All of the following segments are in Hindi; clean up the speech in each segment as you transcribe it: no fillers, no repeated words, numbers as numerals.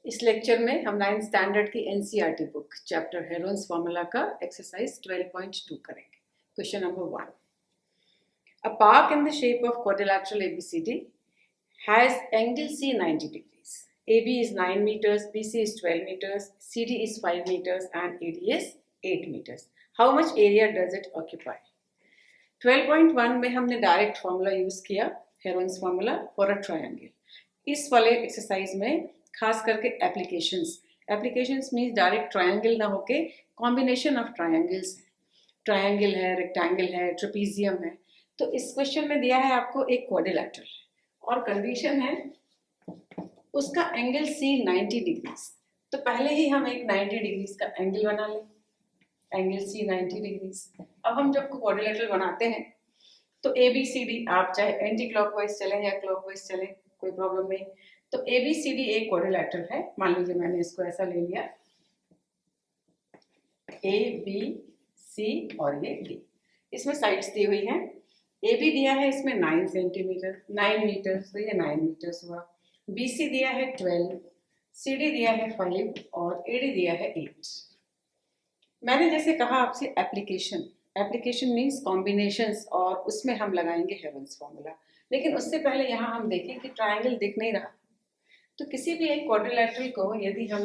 इस लेक्चर में हम 9th स्टैंडर्ड की NCERT book chapter Heron's formula का एक्सरसाइज 12.2 करेंगे। Question number 1, a park in the shape of quadrilateral ABCD has angle C 90 degrees. AB is 9 meters, BC is 12 meters, CD is 5 meters and AD is 8 meters. How much area does it occupy? 12.1 में हमने डायरेक्ट फार्मूला यूज किया, Heron's formula for a triangle. इस वाले एक्सरसाइज में खास करके एप्लीकेशंस मीन्स डायरेक्ट ट्रायंगल ना होके कॉम्बिनेशन ऑफ ट्रायंगल्स, ट्रायंगल है, रेक्टेंगल है, ट्रेपीजियम है। तो इस क्वेश्चन में दिया है आपको एक क्वाड्रिलैटरल और कंडीशन है उसका एंगल सी 90 डिग्रीज। तो पहले ही हम एक 90 डिग्रीज का एंगल बना लें, एंगल सी 90 डिग्रीज। अब हम जब क्वाड्रिलैटरल बनाते हैं तो ABCD आप चाहे एंटी क्लॉकवाइज चलें या क्लॉकवाइज चलें, कोई प्रॉब्लम नहीं। तो ABCD एक क्वाड्रिलैटरल है। मान लीजिए मैंने इसको ऐसा ले लिया, ABC और ये D। इसमें साइड्स दी हुई हैं। AB दिया है इसमें 9 सेंटीमीटर, 9 मीटर, तो ये 9 मीटर्स हुआ। BC दिया है 12, CD दिया है 5 और AD दिया है 8। मैंने जैसे कहा आपसे एप्लीकेशन मीन्स कॉम्बिनेशंस, और उसमें हम लगाएंगे हेरोन्स फार्मूला। लेकिन उससे पहले यहाँ हम देखें कि ट्रायंगल दिख नहीं रहा। तो किसी भी एक क्वाड्रिलैटरल को यदि हम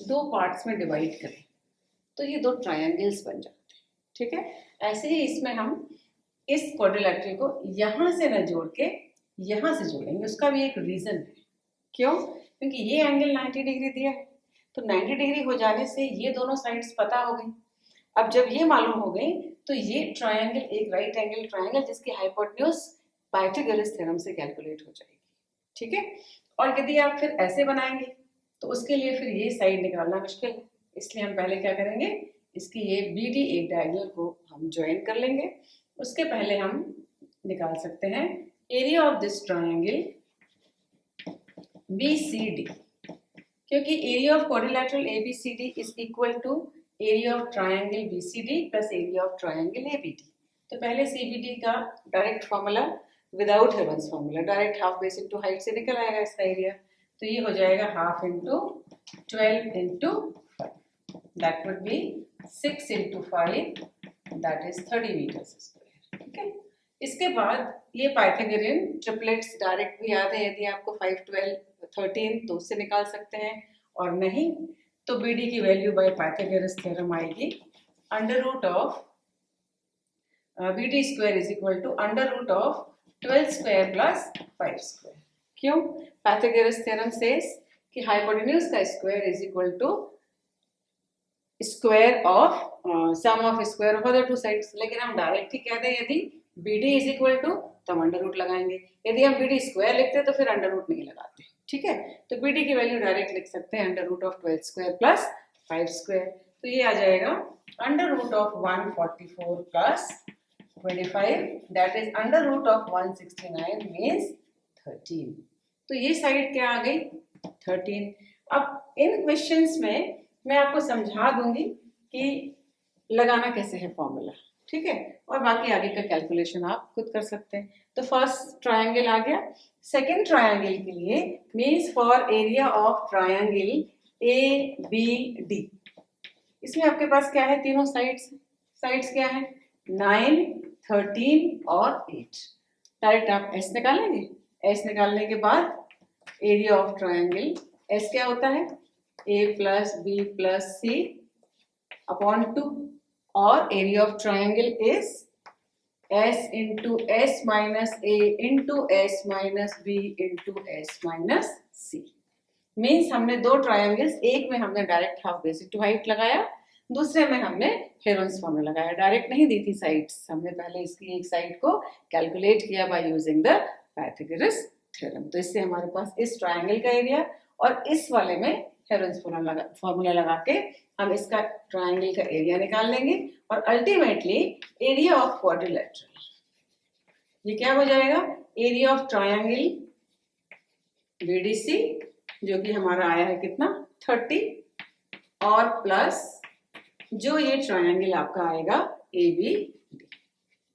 दो पार्ट्स में डिवाइड करें तो ये दो ट्रायंगल्स बन जाते हैं, ठीक है। ऐसे ही इसमें हम इस क्वाड्रिलैटरल को यहाँ से न जोड़ के यहाँ से जोड़ेंगे। उसका भी एक रीजन है, क्यों? क्योंकि ये एंगल 90 डिग्री दिया है, तो 90 डिग्री हो जाने से ये दोनों साइड्स पता हो गई। अब जब ये मालूम हो गई तो ये ट्रायंगल एक राइट एंगल ट्रायंगल जिसकी हाइपोटेन्यूज पाइथागोरस थ्योरम से कैलकुलेट हो जाएगी, ठीक है। और यदि आप फिर ऐसे बनाएंगे तो उसके लिए फिर ये साइड निकालना मुश्किल है, इसलिए हम पहले क्या करेंगे, इसकी ये BD एक डायगोनल को हम ज्वाइन कर लेंगे। उसके पहले हम निकाल सकते हैं area of this triangle BCD, क्योंकि area of quadrilateral ABCD is equal to area of triangle BCD plus area of triangle ABD। तो पहले CBD का direct formula without Heron's formula, direct half base into height से निकल आएगा इसका एरिया। तो ये हो जाएगा half into 12 into 5, that would be 6 into 5, that is 30 metres square, ठीक है। इसके बाद ये पाइथागोरियन ट्रिपलेट्स डायरेक्ट भी याद है, यदि आपको 5, 12, 13 तो उससे निकाल सकते हैं, और नहीं तो BD की वैल्यू बाय पाइथागोरस थ्योरम आएगी under root of BD square is equal to under root of 12 square plus 5 square. क्यों? पाइथागोरस थ्योरम सेज कि हाइपोटेन्यूज का square is equal to square of sum of square of other two sides. लेकिन हम डायरेक्ट ही कह दें यदि BD इज इक्वल टू तो हम अंडर रूट लगाएंगे, यदि हम BD स्क्वायर लिखते तो फिर अंडर रूट नहीं लगाते, ठीक है। तो BD की वैल्यू डायरेक्ट लिख सकते हैं under root of 12 square plus 5 square. तो ये आ जाएगा under root of 144 plus 25, that is under root of 169 means 13। तो ये साइड क्या आ गई 13। अब इन क्वेश्चंस में मैं आपको समझा दूंगी कि लगाना कैसे है फॉर्मूला, ठीक है, और बाकी आगे का कैलकुलेशन आप खुद कर सकते हैं। तो फर्स्ट ट्रायंगल आ गया। सेकेंड ट्रायंगल के लिए means for area of triangle ABD, इसमें आपके पास क्या है, तीनों साइड्स क्या है, 9, 13 और 8। डायरेक्ट आप S निकालेंगे। S निकालने के बाद एरिया ऑफ ट्रायंगल S क्या होता है, A plus B plus C upon 2, और area of triangle is S into S minus A into S minus B into S minus C। Means हमने दो ट्रायंगल्स, एक में हमने direct half base into height लगाया, दूसरे में हमने हेरोन्स फार्मूला लगाया। डायरेक्ट नहीं दी थी साइड्स, हमने पहले इसकी एक साइड को कैलकुलेट किया by using the Pythagoras theorem. तो इससे हमारे पास इस ट्रायंगल का एरिया और इस वाले में हेरोन्स फार्मूला लगा के हम इसका ट्रायंगल का एरिया निकाल लेंगे, और अल्टीमेटली एरिया ऑफ क्वाड्रिलैटरल, ये क्या हो जाएगा, एरिया ऑफ ट्रायंगल BDC जो कि हमारा आया है कितना 30, और प्लस जो ये ट्रायंगल आपका आएगा ABD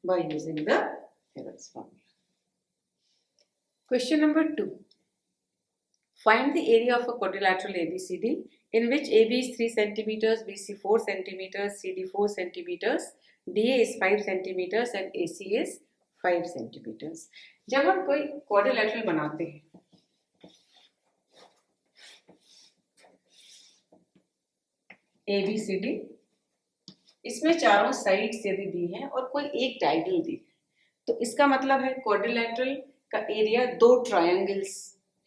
by using the Heron's formula. Question number 2, Find the area of a quadrilateral ABCD in which AB is 3 centimeters, BC 4 centimeters, CD 4 centimeters, DA is 5 centimeters and AC is 5 centimeters. जब हम कोई क्वाड्रिलेटरल बनाते हैं ABCD, इसमें चारों साइड्स यदि दी हैं और कोई एक डायगोनल दी है, तो इसका मतलब है क्वाड्रिलेटरल का एरिया दो ट्रायंगल्स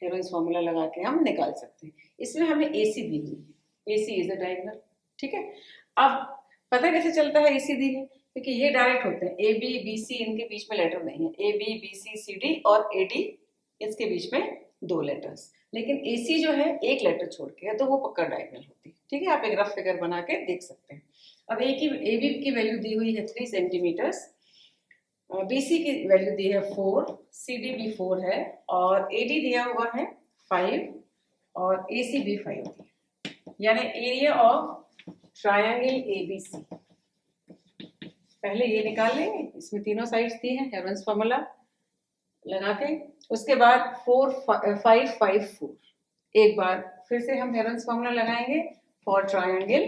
हेरोइंस फॉर्मूला लगा के हम निकाल सकते हैं। इसमें हमें AC दी हुई है, AC इज अ डायगोनल, ठीक है। अब पता कैसे चलता है AC दी है, क्योंकि ये डायरेक्ट होते हैं, AB BC इनके बीच में लेटर नहीं है, AB BC CD और AD इसके बीच में दो लेटर्स, लेकिन AC जो है एक लेटर छोड़ के है, तो वो पक्का डायगोनल होती है, ठीक है। आप एक रफ फिगर बना के देख सकते हैं। अब AB की वैल्यू दी हुई है 3 सेंटीमीटर्स, BC की वैल्यू दी है 4, CD भी 4 है और AD दिया हुआ है 5 और AC भी 5 है, यानी एरिया ऑफ ट्रायंगल ABC। पहले ये निकाल लेंगे, इसमें तीनों साइड्स दी हैं, हेरोइंस फॉर्मूला लगा के, उसके बाद 4 5 5 4, एक बार फिर से हम हेरोइंस फॉर्मूला लगाएंगे फॉर ट्रायंगल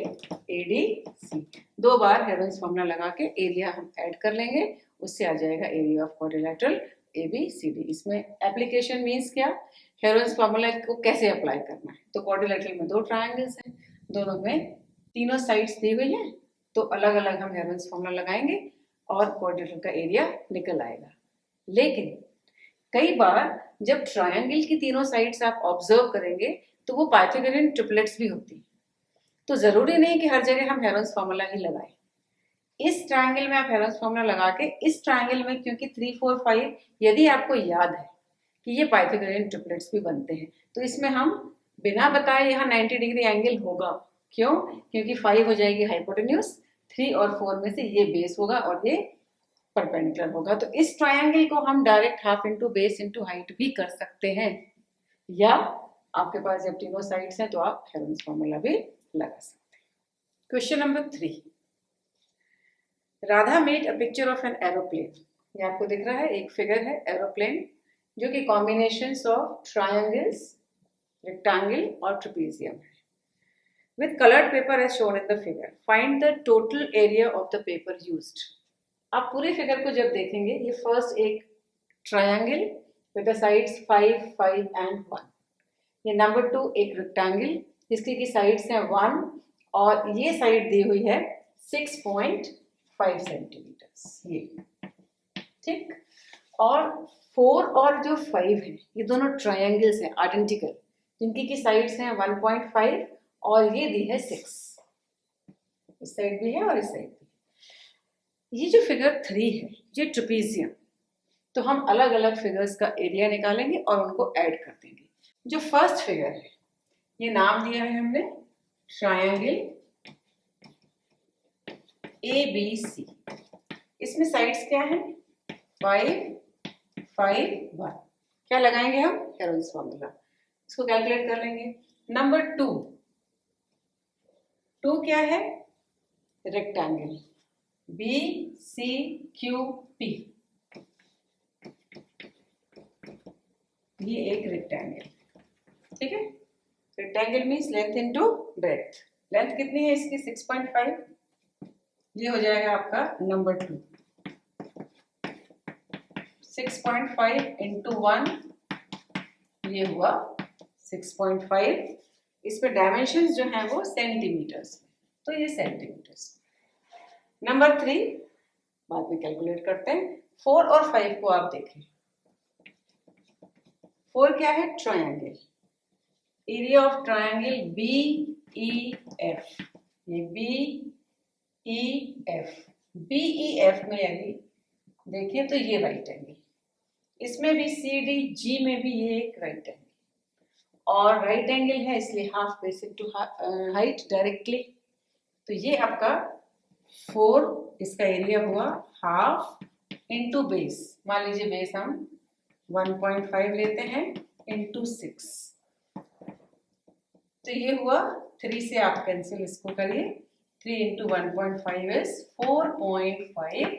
ADC, दो बार हेरोइंस फॉर्मूला लगा के एरिया हम ऐड कर लेंगे, उससे आ जाएगा एरिया ऑफ क्वाड्रिलेटरल ABCD। इसमें एप्लीकेशन मीन्स क्या, हेरोइंस फॉर्मूला को कैसे अप्लाई करना है। तो क्वाड्रिलेटरल में दो ट्रायंगल्स हैं, दोनों में तीनों साइड्स दी हुई हैं, तो अलग अलग हम हेरोइंस फॉर्मूला लगाएंगे और क्वाड्रिलेटरल का एरिया निकल आएगा। लेकिन कई बार जब ट्रायंगल की तीनों साइड्स आप ऑब्जर्व करेंगे तो वो पाइथागोरियन ट्रिपलेट्स भी होती है, तो जरूरी नहीं कि हर जगह हम हेरोइंस फॉर्मूला ही लगाएं। इस ट्रायंगल में आप हेरोइंस फॉर्मूला लगा के, इस ट्रायंगल में क्योंकि 3 4 5 यदि आपको याद है कि ये पाइथागोरियन ट्रिपलेट्स भी बनते हैं, तो इसमें हम बिना बताए यहाँ 90 डिग्री एंगल होगा। क्यों? क्योंकि 5 हो जाएगी हाइपोटेन्यूज, 3 और 4 में से ये बेस होगा और ये परपेंडिकुलर होगा। तो इस ट्रायंगल को हम direct half into base into height भी कर सकते हैं, या आपके पास जब तीनों साइड्स हैं तो आप हेरोइंस फॉर्मूला भी लगा सकते हैं। Question number 3, Radha made a picture of an aeroplane. ये आपको दिख रहा है, एक फिगर है एरोप्लेन जो कि कॉम्बिनेशन ऑफ ट्रायंगल्स, रेक्टेंगल और ट्रेपेजियम है। With colored paper as shown in the figure, find the total area of the paper used. आप पूरे फिगर को जब देखेंगे, ये फर्स्ट एक triangle with the sides 5 5 and 1, ये नंबर 2 एक रेक्टेंगल जिसकी की साइड्स हैं 1 और ये साइड दी हुई है 6.5 सेंटीमीटर्स, ये ठीक। और 4 और जो 5 है ये दोनों ट्रायंगल्स हैं आइडेंटिकल, जिनकी की साइड्स हैं 1.5 और ये दी है 6, इस साइड भी है और इस साइड भी। ये जो फिगर 3 है ये ट्रेपेजियम, तो हम अलग अलग फिगर्स का एरिया निकालेंगे और उनको ऐड कर देंगे। जो फर्स्ट फिगर है ये नाम दिया है हमने ट्रायंगल ABC, इसमें साइड्स क्या है 5 5 1, क्या लगाएंगे हम हेरोइंस फॉर्मूला, इसको कैलकुलेट कर लेंगे। नंबर 2 क्या है रेक्टेंगल BCQP, ये एक रेक्टेंगल, ठीक है। Rectangle means length into breadth, length कितनी है इसकी 6.5, ये हो जाएगा आपका नंबर 2, 6.5 इंटू 1 ये हुआ 6.5, इसमें डायमेंशंस जो हैं वो सेंटीमीटर्स, तो ये सेंटीमीटर्स। नंबर 3 बाद में कैलकुलेट करते हैं। 4 और 5 को आप देखें, 4 क्या है triangle, area of triangle BEF, ये BEF में यदि देखें तो ये राइट एंगल, इसमें भी CDG में भी ये एक राइट एंगल, और राइट एंगल है इसलिए half base into height directly, तो ये आपका 4, इसका एरिया हुआ हाफ इंटू बेस, मान लीजिए बेस हम 1.5 लेते हैं इंटू 6, तो ये हुआ 3 से आप कैंसिल इसको करिए, 3 इंटू 1.5 इज 4.5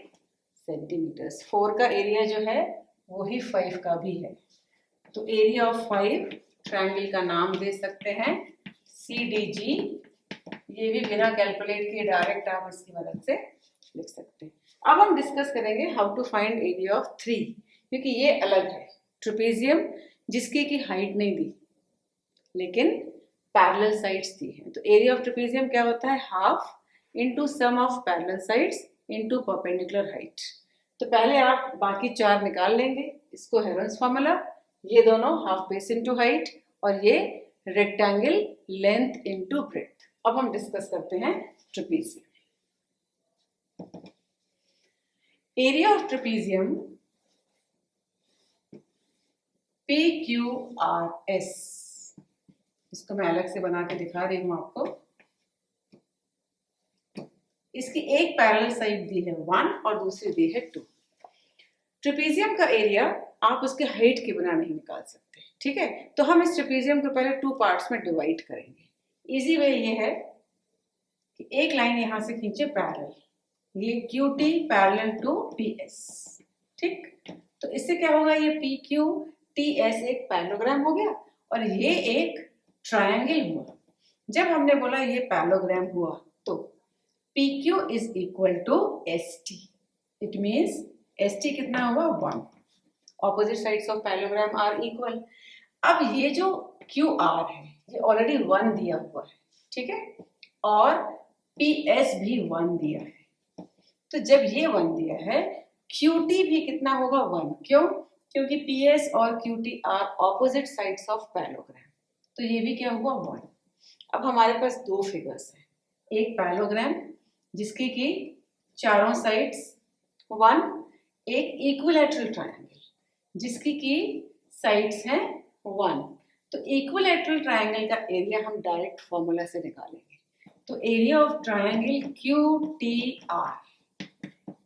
सेंटीमीटर्स। 4 का एरिया जो है वही 5 का भी है, तो एरिया ऑफ 5 ट्रायंगल का नाम दे सकते हैं CDG। ये भी बिना कैलकुलेट किए डायरेक्ट आप इसकी मदद से लिख सकते हैं। अब हम डिस्कस करेंगे how to find area of 3, क्योंकि ये अलग है। ट्रेपेजियम जिसकी की हाइट नहीं दी लेकिन पैरेलल साइड्स दी है, तो एरिया ऑफ ट्रेपेजियम क्या होता है, half into sum of parallel sides into perpendicular height. तो पहले आप बाकी 4 निकाल लेंगे, इसको हेरोन्स फॉर्मूला, ये दोनों हाफ बेस इनटू हाइट और ये रेक्टेंगल लेंथ इनटू ब्रेड्थ। अब हम डिस्कस करते हैं trapezium. Area of trapezium PQRS, इसको मैं अलग से बना के दिखा रही हूं आपको। इसकी एक पैरेलल साइड दी है 1 और दूसरी दी है 2। ट्रेपेजियम का एरिया आप उसके हाइट के बिना नहीं निकाल सकते, ठीक है। तो हम इस ट्रेपेजियम को पहले 2 पार्ट्स में डिवाइड करेंगे। इजी वे ये है कि एक लाइन यहां से खींचे पैरेलल, ये QT पैरेलल टू PS, ठीक। तो इससे क्या होगा, ये PQTS एक पैरेललोग्राम हो गया और ये एक ट्रायंगल हुआ। जब हमने बोला ये पैरेललोग्राम हुआ तो PQ is equal to ST, it means ST कितना हुआ 1। Opposite sides of parallelogram are equal. अब ये जो QR है ये ऑलरेडी 1 दिया हुआ है, ठीक है, और PS भी 1 दिया है। तो जब ये 1 दिया है, QT भी कितना होगा 1, क्यों, क्योंकि PS और QT are opposite sides of parallelogram, तो ये भी क्या हुआ 1। अब हमारे पास 2 फिगर्स हैं, एक पैरेललोग्राम जिसकी की चारों साइड्स 1, एक इक्विलैटरल ट्रायंगल जिसकी की साइड्स हैं 1। तो इक्विलैटरल ट्रायंगल का एरिया हम डायरेक्ट फॉर्मूला से निकालेंगे। तो area of triangle QTR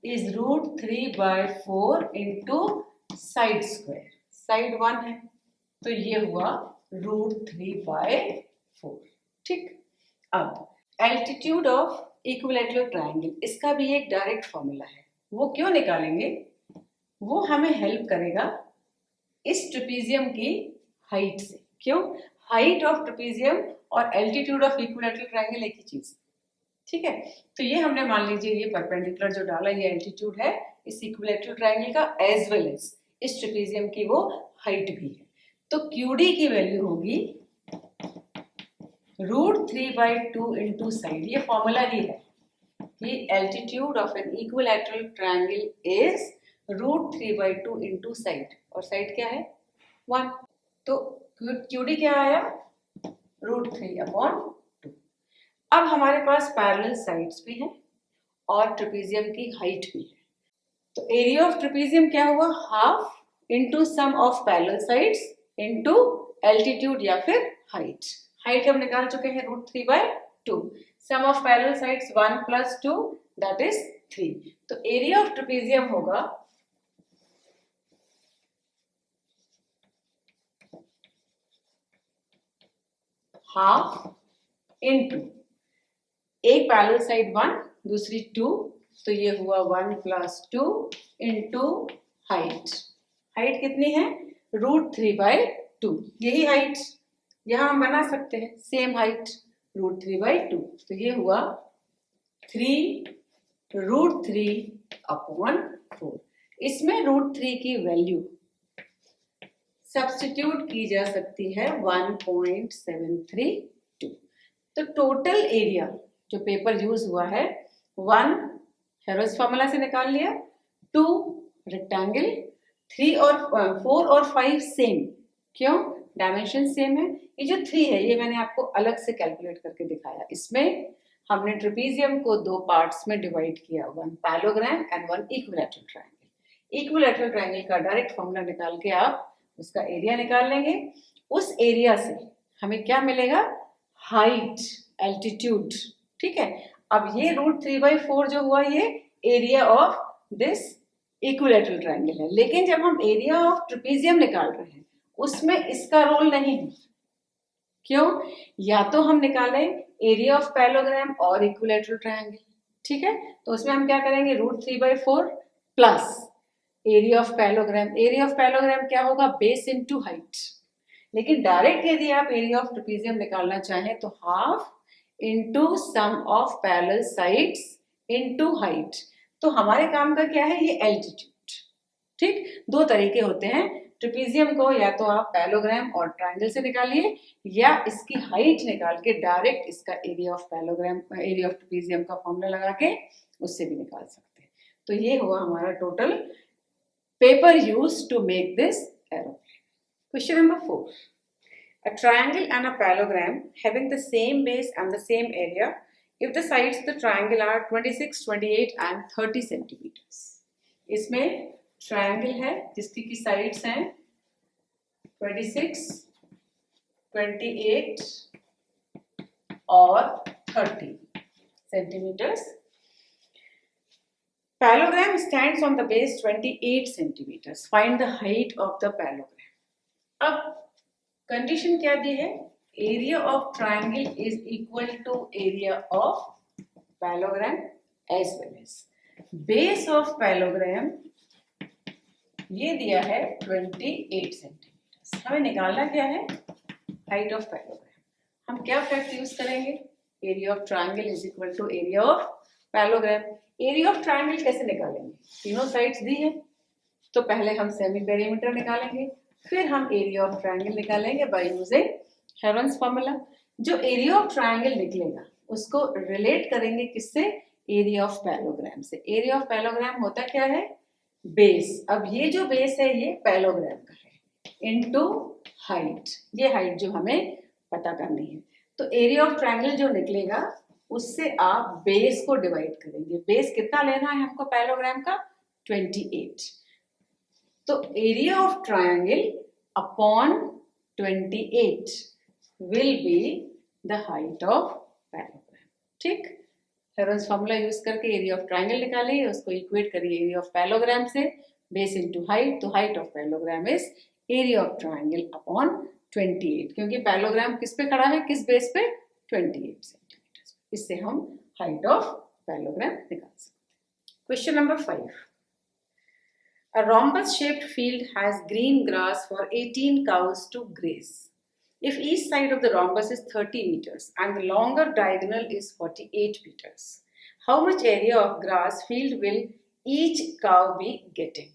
is √3/4 into side square. Side 1 है तो ये हुआ √3/4, ठीक। अब एल्टीट्यूड ऑफ इक्विलैटरल ट्रायंगल, इसका भी एक डायरेक्ट फॉर्मूला है। वो क्यों निकालेंगे, वो हमें हेल्प करेगा इस ट्रेपेजियम की हाइट से। क्यों, हाइट ऑफ ट्रेपेजियम और एल्टीट्यूड ऑफ इक्विलैटरल ट्रायंगल एक ही चीज, ठीक है। तो ये हमने मान लीजिए ये परपेंडिकुलर जो डाला ये एल्टीट्यूड है इस इक्विलैटरल ट्रायंगल का, एज वेल एज इस ट्रेपेजियम की वो हाइट भी है। तो QD की वैल्यू होगी √3/2 इंटू साइड। ये फॉर्मूला ही है कि altitude of an equilateral triangle is √3/2 into side, और साइड क्या है 1। तो QD क्या आया √3/2। अब हमारे पास पैरेलल साइड्स भी हैं और ट्रेपेजियम की हाइट भी है। तो एरिया ऑफ ट्रेपेजियम क्या हुआ, half into sum of parallel sides into altitude या फिर हाइट। हाइट हम निकाल चुके हैं √3/2, sum of parallel sides 1 + 2 that is 3। तो एरिया ऑफ ट्रेपेजियम होगा हाफ इंटू एक पैरेलल साइड 1 दूसरी 2, तो ये हुआ 1 + 2 इंटू हाइट। हाइट कितनी है √3/2, यही हाइट यहाँ हम बना सकते हैं, सेम हाइट √3/2। तो ये हुआ 3√3/4। इसमें √3 की वैल्यू सब्स्टिट्यूट की जा सकती है 1.732। तो टोटल एरिया जो पेपर यूज हुआ है 1 हेरोन्स फॉर्मूला से निकाल लिया, 2 रेक्टेंगल, 3 और 4 और 5 सेम, क्यों, डायमेंशन सेम है। ये जो 3 है ये मैंने आपको अलग से कैलकुलेट करके दिखाया। इसमें हमने ट्रेपेजियम को 2 पार्ट्स में डिवाइड किया, 1 parallelogram and 1 equilateral triangle. Equilateral triangle का डायरेक्ट फॉर्मूला निकाल के आप उसका एरिया निकाल लेंगे। उस एरिया से हमें क्या मिलेगा, हाइट, एल्टीट्यूड, ठीक है। अब ये √3/4 जो हुआ ये area of this equilateral triangle है, लेकिन जब हम एरिया ऑफ ट्रेपेजियम निकाल रहे हैं उसमें इसका रोल नहीं है। क्यों, या तो हम निकालें एरिया ऑफ पैरेललोग्राम और इक्विलैटरल ट्रायंगल, ठीक है। तो उसमें हम क्या करेंगे, √3/4 plus area of parallelogram. Area of parallelogram क्या होगा, बेस इनटू हाइट। लेकिन डायरेक्ट यदि आप एरिया ऑफ ट्रेपेजियम निकालना चाहें तो half into sum of parallel sides into height. तो हमारे काम का क्या है, ये एल्टीट्यूड। ठीक, दो तरीके होते हैं ट्रेपेजियम को, या तो आप पैरेललोग्राम और ट्रायंगल से निकालिए, या इसकी हाइट निकाल के डायरेक्ट इसका area of parallelogram, area of trapezium का फॉर्मूला लगा के उससे भी निकाल सकते हैं। तो ये हुआ हमारा total paper used to make this aeroplane. Question number 4, a triangle and a parallelogram having the same base and the same area if the sides of the triangle are 26, 28 and 30 centimeters। इसमें ट्रायंगल है जिसकी की साइड्स हैं 26, 28 और 30 centimetres. Parallelogram stands on the base 28 centimetres. Find the height of the parallelogram. अब कंडीशन क्या दी है, area of triangle is equal to area of parallelogram as well as base of parallelogram ये दिया है 28 सेंटीमीटर्स। हमें निकालना क्या है, हाइट ऑफ पैरेललोग्राम। हम क्या फैक्ट यूज करेंगे, area of triangle is equal to area of parallelogram. Area of triangle कैसे निकालेंगे, तीनों साइड्स दी है तो पहले हम सेमी पेरीमीटर निकालेंगे, फिर हम एरिया ऑफ ट्रायंगल निकालेंगे बाय यूजिंग हेरोन्स फॉर्मूला। जो एरिया ऑफ ट्रायंगल निकलेगा उसको रिलेट करेंगे किससे, एरिया ऑफ पैरेललोग्राम से। एरिया ऑफ पैरेललोग्राम होता क्या है, बेस। अब ये जो बेस है ये पैरेललोग्राम का है इनटू हाइट, ये हाइट जो हमें पता करनी है। तो एरिया ऑफ ट्रायंगल जो निकलेगा उससे आप बेस को डिवाइड करेंगे। बेस कितना लेना है हमको पैरेललोग्राम का, 28। तो area of triangle upon 28 will be the height of parallelogram. ठीक, हेरोन्स फॉर्मूला यूज करके एरिया ऑफ ट्रायंगल निकालिए, उसको इक्वेट करिए एरिया ऑफ पैरेललोग्राम से, बेस इनटू हाइट। तो height of parallelogram is area of triangle upon 28, क्योंकि पैरेललोग्राम किस पे खड़ा है, किस बेस पे, 28 सेंटीमीटर। इससे हम हाइट ऑफ पैरेललोग्राम निकाल सकते हैं। Question number 5, a rhombus shaped field has green grass for 18 cows to graze. If each side of the rhombus is 30 meters and the longer diagonal is 48 meters, how much area of grass field will each cow be getting?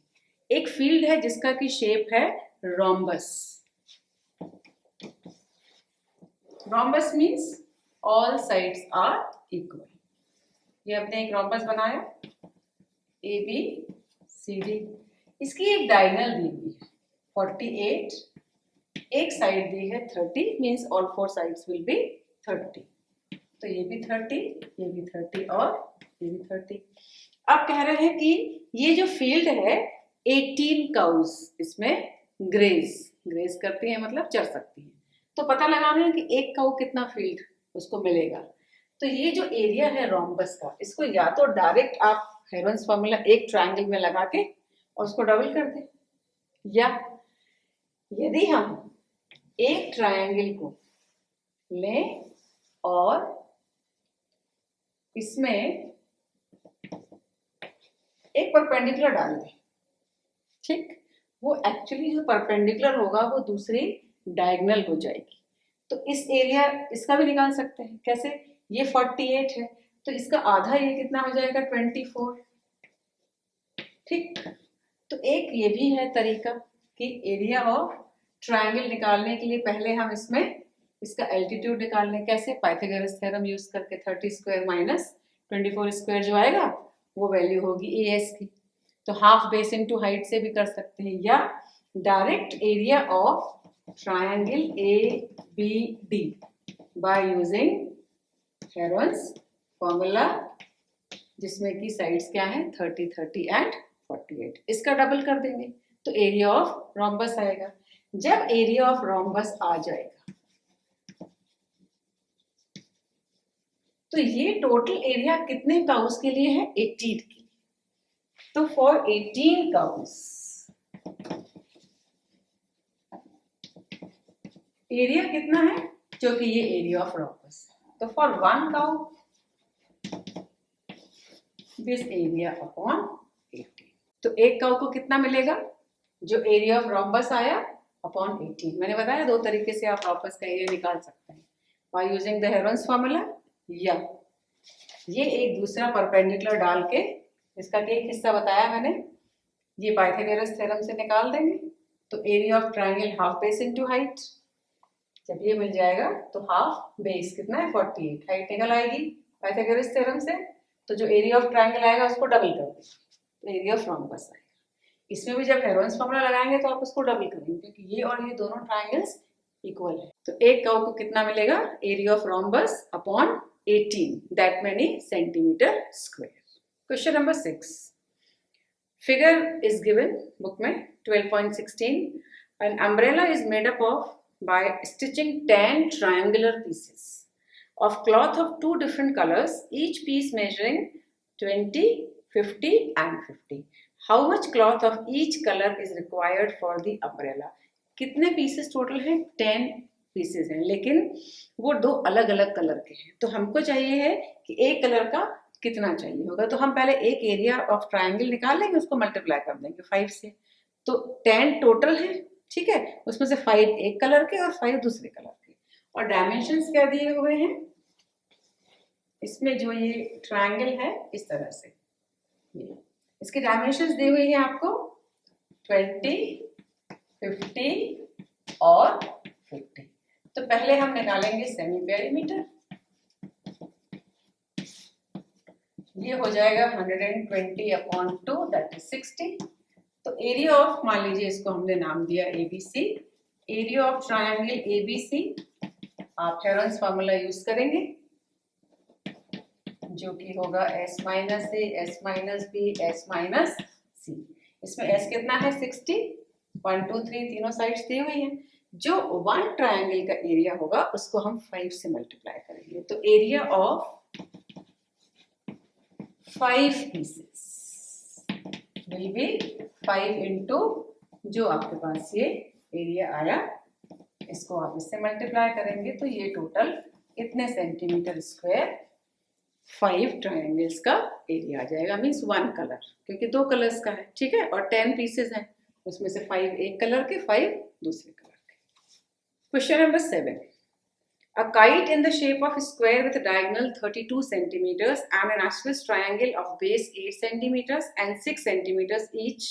एक फील्ड है जिसका की शेप है rhombus. Rhombus means all sides are equal. ये अपने एक rhombus बनाया A B C D, इसकी एक डायगोनल दी हुई है 48, एक साइड दी है 30, means all 4 sides will be 30। तो ये भी 30, ये भी 30 और ये भी 30। अब कह रहे हैं कि ये जो फील्ड है 18 काउस इसमें ग्रेज करती है, मतलब चर सकती है। तो पता लगाना है कि एक काउ कितना फील्ड उसको मिलेगा। तो ये जो एरिया है रोम्बस का, इसको या तो डायरेक्ट आप हेरोन्स फॉर्मूला एक ट्रायंगल में लगा के और उसको डबल कर दें, या यदि हम एक ट्रायंगल को लें और इसमें एक परपेंडिकुलर डाल दें, ठीक, वो एक्चुअली जो परपेंडिकुलर होगा वो दूसरी डायगोनल हो जाएगी। तो इस एरिया इसका भी निकाल सकते हैं। कैसे, ये 48 है तो इसका आधा ये कितना हो जाएगा, 24। ठीक, तो एक ये भी है तरीका कि एरिया ऑफ ट्रायंगल निकालने के लिए पहले हम इसमें इसका एल्टीट्यूड निकाल लें। कैसे, पाइथागोरस थ्योरम यूज करके 30 स्क्वायर माइनस 24 स्क्वायर जो आएगा वो वैल्यू होगी एएस की। तो हाफ बेस इनटू हाइट से भी कर सकते हैं, या direct area of triangle ABD by using Heron's formula, जिसमें की साइड्स क्या है 30, 30 एंड 48। इसका डबल कर देंगे तो एरिया ऑफ रोम्बस आएगा। जब एरिया ऑफ रोम्बस आ जाएगा तो ये टोटल एरिया कितने काउस के लिए है, 18 के लिए। तो फॉर 18 काउस एरिया कितना है, जो कि ये एरिया ऑफ रोम्बस। तो for 1 cow this area upon 18। तो एक काउ को कितना मिलेगा, जो एरिया ऑफ रोम्बस आया अपॉन 18। मैंने बताया दो तरीके से आप वापस का एरिया निकाल सकते हैं, by using the Heron's formula, या ये एक दूसरा परपेंडिकुलर डाल के, इसका एक हिस्सा बताया मैंने, ये पाइथागोरस थ्योरम से निकाल देंगे। तो area of triangle half base into height, जब ये मिल जाएगा तो हाफ बेस कितना है 48, हाइट निकल आएगी पाइथागोरस थ्योरम से, तो जो एरिया ऑफ ट्राइंगल आएगा उसको डबल कर देंगे, तो एरिया ऑफ रोम्बस आएगा। इसमें भी जब हेरोन्स फार्मूला लगाएंगे तो आप उसको डबल करेंगे, क्योंकि ये और ये दोनों ट्राइंगल्स इक्वल है। तो एक कर्व को कितना मिलेगा, area of rhombus upon 18, that many centimetre square. Question number 6, figure is given book में 12.16, an umbrella is made up of by stitching 10 triangular pieces of cloth of two different colors, each piece measuring 20, 50 and 50. How much cloth of each color is required for the umbrella? कितने पीसेस टोटल हैं, 10 पीसेस हैं, लेकिन वो दो अलग अलग कलर के हैं। तो हमको चाहिए है कि एक कलर का कितना चाहिए होगा। तो हम पहले एक एरिया ऑफ ट्राइंगल निकाल लेंगे, उसको मल्टीप्लाई कर देंगे 5 से, तो 10 टोटल है, ठीक है। उसमें से 5 एक कलर के और 5 दूसरे कलर के। और डायमेंशंस क्या दिए हुए हैं, इसमें जो ये ट्राइंगल है इस तरह से, इसके डायमेंशंस दी हुई है आपको 20, 50 और 50। तो पहले हम निकालेंगे सेमी पेरीमीटर, ये हो जाएगा 120 अपॉन 2, दैट इज 60। तो एरिया ऑफ, मान लीजिए इसको हमने नाम दिया ABC, area of triangle ABC आप हेरोन्स फार्मूला यूज करेंगे, जो कि होगा S minus A, S minus B, S minus C। इसमें S कितना है 60, 1, 2, 3 तीनों साइड्स दी हुई हैं। जो वन ट्राइंगल का एरिया होगा उसको हम 5 से मल्टीप्लाई करेंगे, तो area of 5 pieces will be 5 into जो आपके पास ये एरिया आया, इसको आप इससे मल्टीप्लाई करेंगे, तो ये टोटल इतने सेंटीमीटर स्क्वायर 5 ट्राइंगल्स का एरिया आ जाएगा, मीन्स 1 कलर, क्योंकि 2 कलर्स का है, ठीक है। और 10 पीसेस हैं, उसमें से 5 एक कलर के, 5 दूसरे कलर के। Question number 7, a kite in the shape of a square with a diagonal 32 centimeters and an isosceles triangle of base 8 centimeters and 6 centimeters each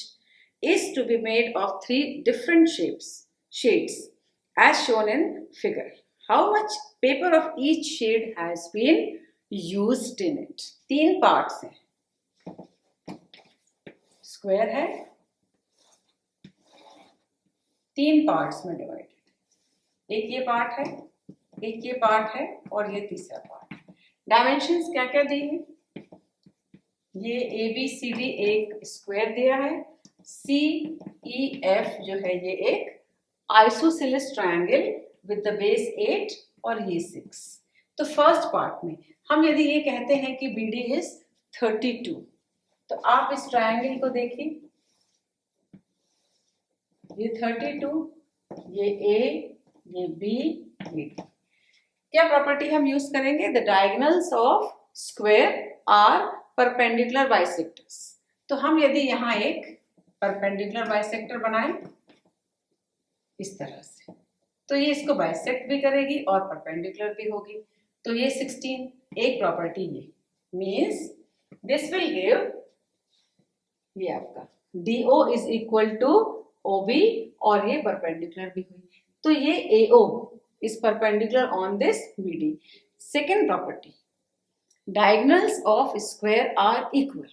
is to be made of 3 different shades as shown in figure. How much paper of each shade has been used in it? 3 parts हैं, स्क्वायर है, 3 पार्ट्स में डिवाइडेड, एक ये पार्ट है, एक ये पार्ट है और ये तीसरा पार्ट है। डायमेंशंस क्या क्या दी है, ये ABCD एक स्क्वायर दिया है, CEF जो है ये एक isosceles triangle with the base 8 और ये 6। तो फर्स्ट पार्ट में हम यदि ये कहते हैं कि BD इज 32, तो आप इस ट्रायंगल को देखिए, ये 32, ये A, ये B, ये D। क्या प्रॉपर्टी हम यूज करेंगे, the diagonals of square are perpendicular bisectors. तो हम यदि यहाँ एक परपेंडिकुलर बाइसेक्टर बनाएं इस तरह से, तो ये इसको बाइसेक्ट भी करेगी और परपेंडिकुलर भी होगी। तो ये 16 एक प्रॉपर्टी, ये मीन्स दिस विल गिव, ये आपका DO is equal to OB और ये परपेंडिकुलर भी हुई, तो ये AO is perpendicular on this BD. Second property, diagonals of square are equal.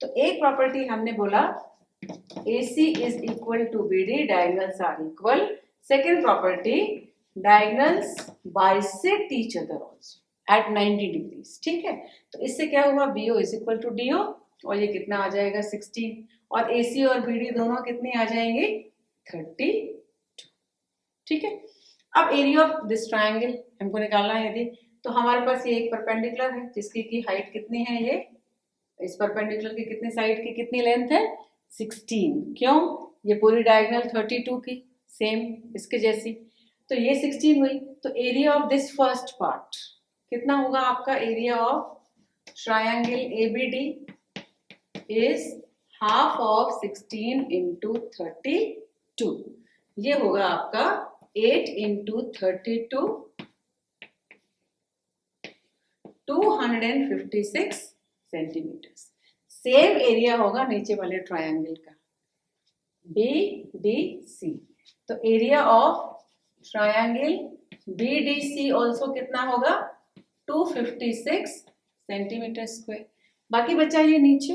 तो एक प्रॉपर्टी हमने बोला AC is equal to BD, diagonals are equal. Second property, diagonals bisect each other also at 90 degrees, ठीक है। तो इससे क्या हुआ, BO is equal to DO और ये कितना आ जाएगा 16, और AC और BD दोनों कितने आ जाएंगे 32, ठीक है। अब एरिया ऑफ दिस ट्रायंगल हमको निकालना है यदि, तो हमारे पास ये एक परपेंडिकुलर है जिसकी की हाइट कितनी है, ये इस परपेंडिकुलर की कितनी साइड की कितनी लेंथ है 16, क्यों, ये पूरी डायगोनल 32 की सेम इसके जैसी, तो ये 16 हुई। तो area of this first part कितना होगा आपका, area of triangle ABD is half of 16 into 32, ये होगा आपका 8 इंटू 32 256 सेंटीमीटर। सेम एरिया होगा नीचे वाले ट्रायंगल का BDC। तो area of triangle BDC also कितना होगा 256 सेंटीमीटर स्क्वायर। बाकी बचा ये नीचे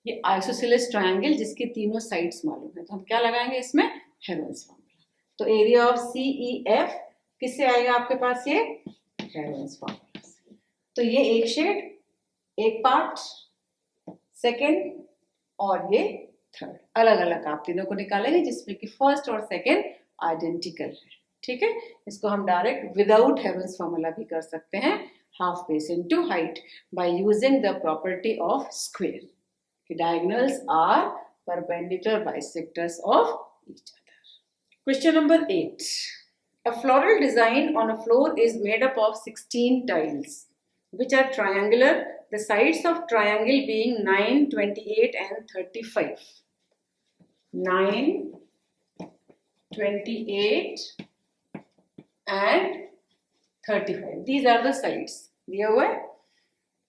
ये आइसोसेलेस ट्रायंगल जिसके तीनों साइड्स मालूम है, तो हम क्या लगाएंगे इसमें हेरोन्स फॉर्मूला। तो एरिया ऑफ CEF किससे आएगा आपके पास, ये हेरोन्स फॉर्मूला से। तो ये एक शेड, एक पार्ट, सेकेंड और ये थर्ड, अलग अलग आप तीनों को निकालेंगे जिसमें कि फर्स्ट और सेकेंड आइडेंटिकल है। ठीक है, इसको हम डायरेक्ट विदाउट हेरोन्स फॉर्मूला भी कर सकते हैं, half base into height, by using the property of square कि diagonals are perpendicular bisectors of each other. Question number 8. A floral design on a floor is made up of 16 tiles which are triangular, the sides of triangle being 9, 28 and 35. 9, 28 and 35. These are the sides. दिया हुआ है।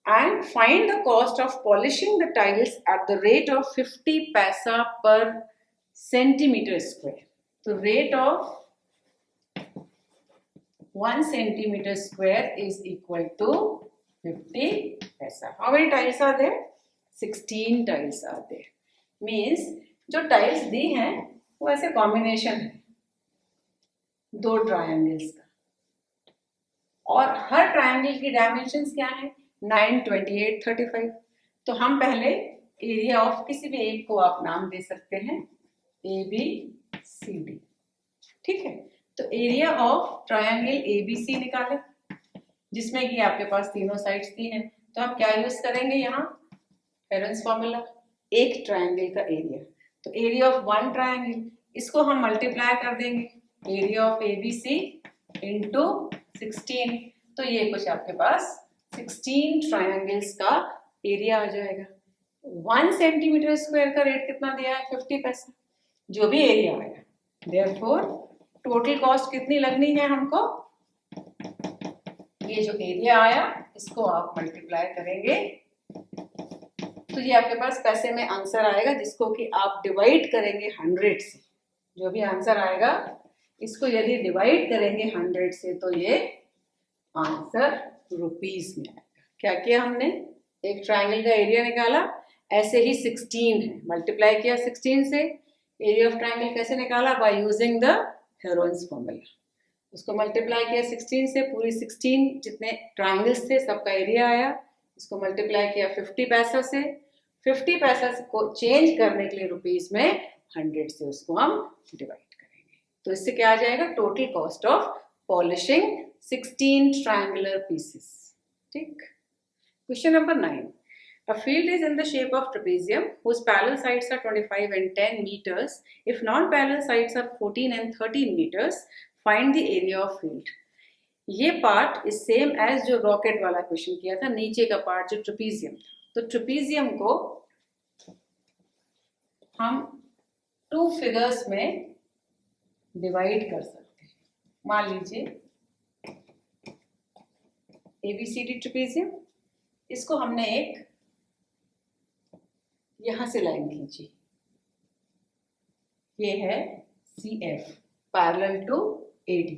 And find the cost of polishing the tiles at the rate of 50 paisa per centimeter square. So rate of 1 centimeter square is equal to 50 paisa. How many tiles are there? 16 tiles are there. Means जो tiles दी हैं वो ऐसे combination है दो triangles का, और हर triangle की dimensions क्या है 9, 28, 35। तो हम पहले एरिया ऑफ किसी भी एक को आप नाम दे सकते हैं ABCD। ठीक है, तो एरिया ऑफ ट्रायंगल ABC निकालें जिसमें कि आपके पास तीनों साइड्स दी हैं। तो हम क्या यूज करेंगे यहाँ हेरोन्स फॉर्मूला, एक ट्रायंगल का एरिया। तो एरिया ऑफ वन ट्रायंगल, इसको हम मल्टीप्लाई कर देंगे एरिया ऑफ ABC इंटू 16। तो ये कुछ आपके पास 16 ट्रायंगल्स का एरिया आ जाएगा। 1 सेंटीमीटर स्क्वायर का रेट कितना दिया है 50 पैसा, जो भी एरिया आएगा। देयरफॉर टोटल कॉस्ट कितनी लगनी है हमको, ये जो एरिया आया इसको आप मल्टीप्लाई करेंगे तो ये आपके पास पैसे में आंसर आएगा, जिसको कि आप डिवाइड करेंगे 100 से। जो भी आंसर आएगा इसको यदि डिवाइड करेंगे 100 से तो ये आंसर रुपीस में आएगा। क्या किया हमने, एक ट्रायंगल का एरिया निकाला, ऐसे ही 16 है, मल्टीप्लाई किया 16 से। एरिया ऑफ ट्रायंगल कैसे निकाला, by using the Heron's formula. उसको मल्टीप्लाई किया 16 से, पूरी 16 जितने ट्रायंगल्स थे सबका एरिया आया। इसको मल्टीप्लाई किया 50 पैसा से, 50 पैसा को चेंज करने के लिए रुपीस में 100 से उसको हम डिवाइड करेंगे। तो इससे क्या आ जाएगा, total cost of polishing 16 triangular pieces. ठीक। Question number 9. A field is in the shape of trapezium whose parallel sides are 25 and 10 meters. If non-parallel sides are 14 and 13 meters, find the area of field. ये पार्ट इज सेम एज जो रॉकेट वाला क्वेश्चन किया था, नीचे का पार्ट जो ट्रेपीजियम था। तो ट्रेपीजियम को हम 2 फिगर्स में डिवाइड कर सकते हैं। मान लीजिए ABCD ट्रेपीजियम, इसको हमने एक यहां से लाइन खींची, ये है CF पैरेलल टू AD।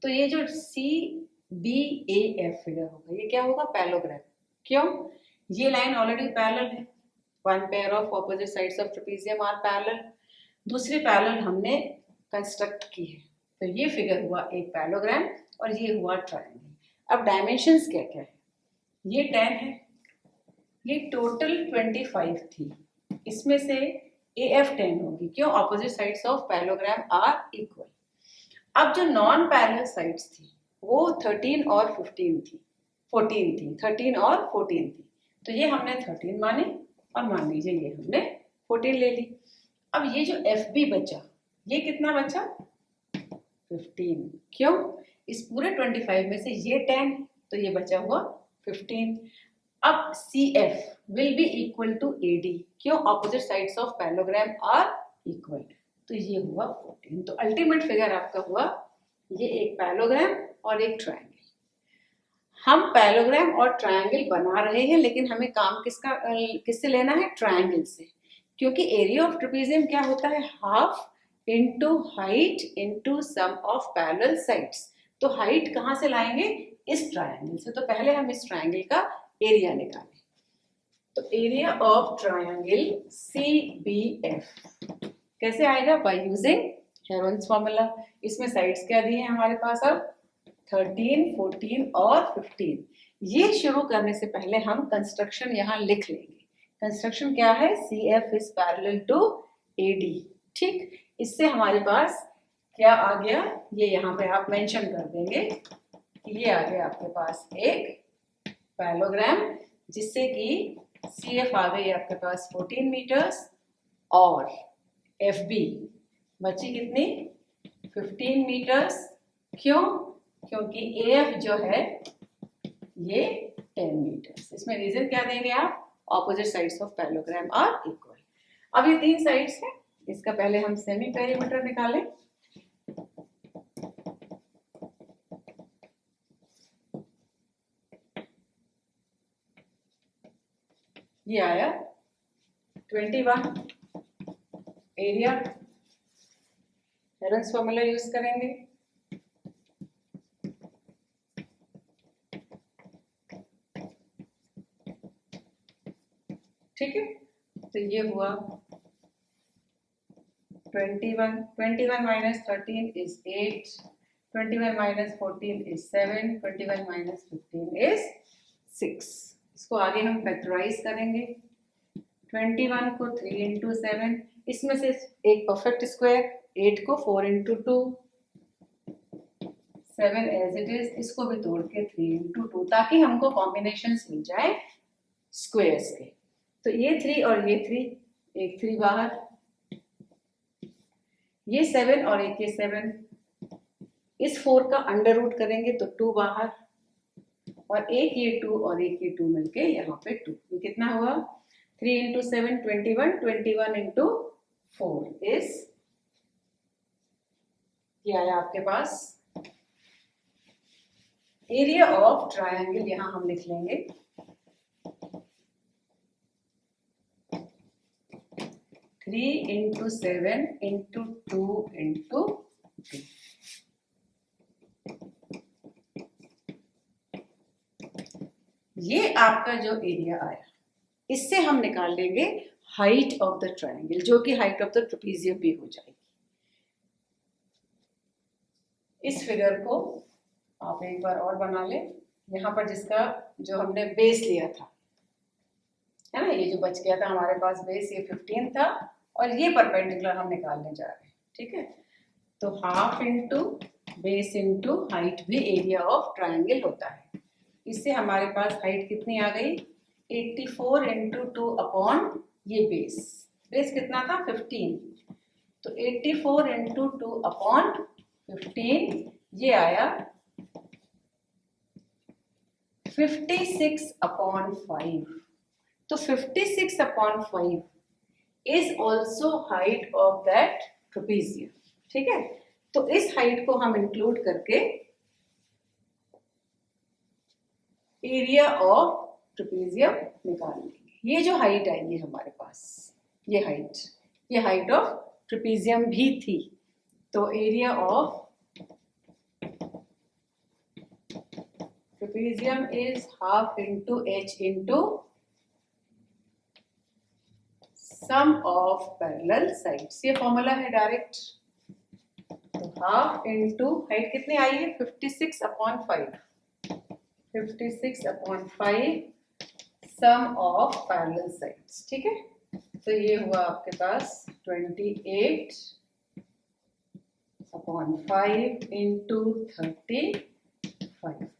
तो ये जो CBAF फिगर होगा ये क्या होगा, पैरेललोग्राम। क्यों, ये लाइन ऑलरेडी पैरेलल है, one pair of opposite sides of trapezium are parallel. दूसरी पैरेलल हमने कंस्ट्रक्ट की है, तो ये फिगर हुआ एक पैरेललोग्राम और ये हुआ ट्रायंगल। अब डायमेंशंस क्या क्या है, ये 10 है, ये टोटल 25 थी, इसमें से AF 10 होगी। क्यों, opposite sides of parallelogram are equal. अब जो नॉन पैरेलल साइड्स थी वो 13 और 14 थी, 13 और 14 थी। तो ये हमने 13 माने और मान लीजिए ये हमने 14 ले ली। अब ये जो FB बचा, ये कितना बचा 15। क्यों, इस पूरे 25 में से ये 10 तो ये बचा हुआ 15। अब CF will be equal to AD। क्यों, opposite sides of parallelogram are equal. तो ये हुआ 14। तो अल्टीमेट फिगर आपका हुआ ये एक पैरेललोग्राम और एक ट्रायंगल। हम पैरेललोग्राम और ट्रायंगल बना रहे हैं, लेकिन हमें काम किससे लेना है? ट्रायंगल से, क्योंकि एरिया ऑफ ट्रेपेजियम क्या होता है? Half into height into sum of parallel sides. तो हाइट कहाँ से लाएंगे? इस ट्रायंगल से। तो पहले हम इस ट्रायंगल का एरिया निकालें। तो एरिया ऑफ ट्रायंगल CBF कैसे आएगा? By using Heron's formula. इसमें साइड्स क्या दी है हमारे पास? अब 13, 14 और 15। ये शुरू करने से पहले हम कंस्ट्रक्शन यहाँ लिख लेंगे। कंस्ट्रक्शन क्या है? CF is parallel to AD। ठीक, इससे हमारे पास क्या आ गया? ये यहाँ पे आप मेंशन कर देंगे कि ये आ गया आपके पास एक पैरेललोग्राम, जिससे कि CF आ गई आपके पास 14 मीटर्स और FB बची कितनी? 15 मीटर्स। क्यों? क्योंकि AF जो है ये 10 मीटर्स। इसमें रीजन क्या देंगे आप? Opposite sides of parallelogram are equal. अब ये 3 साइड्स हैं, इसका पहले हम सेमी पेरीमीटर निकालें। ये आया 21। एरिया हेरोन्स फॉर्मूला यूज करेंगे। ठीक है, तो ये हुआ 21 minus 13 is 8, 21 minus 14 is 7, 21 minus 15 is 6। इसको आगे हम फैक्टराइज करेंगे। 21 को 3 इंटू 7, इसमें से एक परफेक्ट स्क्वायर, 8 को 4 इंटू 2, 7 एज इट इज। इसको भी तोड़ के 3 इंटू 2, ताकि हमको कॉम्बिनेशंस मिल जाए स्क्वायर्स के। तो ये 3 और ये 3, एक 3 बाहर, ये 7 और एक ये 7, इस 4 का अंडर रूट करेंगे तो 2 बाहर, और एक ये 2 और एक ये 2 मिलके यहाँ पे 2। ये कितना हुआ? 3 इंटू 7 21, 21 इंटू 4 इज, ये आया आपके पास एरिया ऑफ ट्रायंगल। यहाँ हम लिख लेंगे 3 इंटू 7 इंटू 2 इंटू 2। ये आपका जो एरिया आया, इससे हम निकाल लेंगे हाइट ऑफ द ट्रायंगल, जो कि हाइट ऑफ द ट्रेपेजियम भी हो जाएगी। इस फिगर को आप एक बार और बना लें। यहाँ पर जिसका जो हमने बेस लिया था, है ना, ये जो बच गया था हमारे पास बेस, ये 15 था, और ये परपेंडिकुलर हम निकालने जा रहे हैं। ठीक है, तो half into base into height भी एरिया ऑफ ट्रायंगल होता है। इससे हमारे पास हाइट कितनी आ गई? 84 इंटू 2 अपॉन ये बेस। बेस कितना था? 15। तो 84 इंटू 2 अपॉन 15, ये आया 56 अपॉन 5। तो 56 upon 5 is also height of that trapezium. ठीक है, तो इस हाइट को हम इंक्लूड करके एरिया ऑफ ट्रेपेजियम निकाल लेंगे। ये जो हाइट आएगी हमारे पास, ये हाइट ऑफ ट्रेपेजियम भी थी। तो area of trapezium is half into h into sum of parallel sides. ये फॉर्मूला है डायरेक्ट। तो हाफ इंटू हाइट कितनी आई है? 56 upon 5, 56 upon 5 sum of parallel sides. ठीक है, तो ये हुआ आपके पास 28 upon 5 into 35,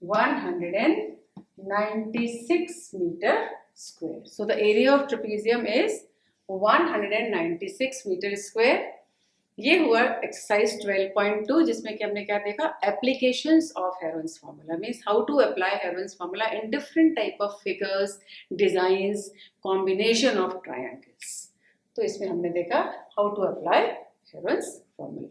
196 meter square. So the area of trapezium is 196 meter square. ये हुआ एक्सरसाइज 12.2, जिसमें कि हमने क्या देखा? Applications of Heron's formula, means how to apply Heron's formula in different type of figures, designs, combination of triangles. तो इसमें हमने देखा how to apply Heron's formula.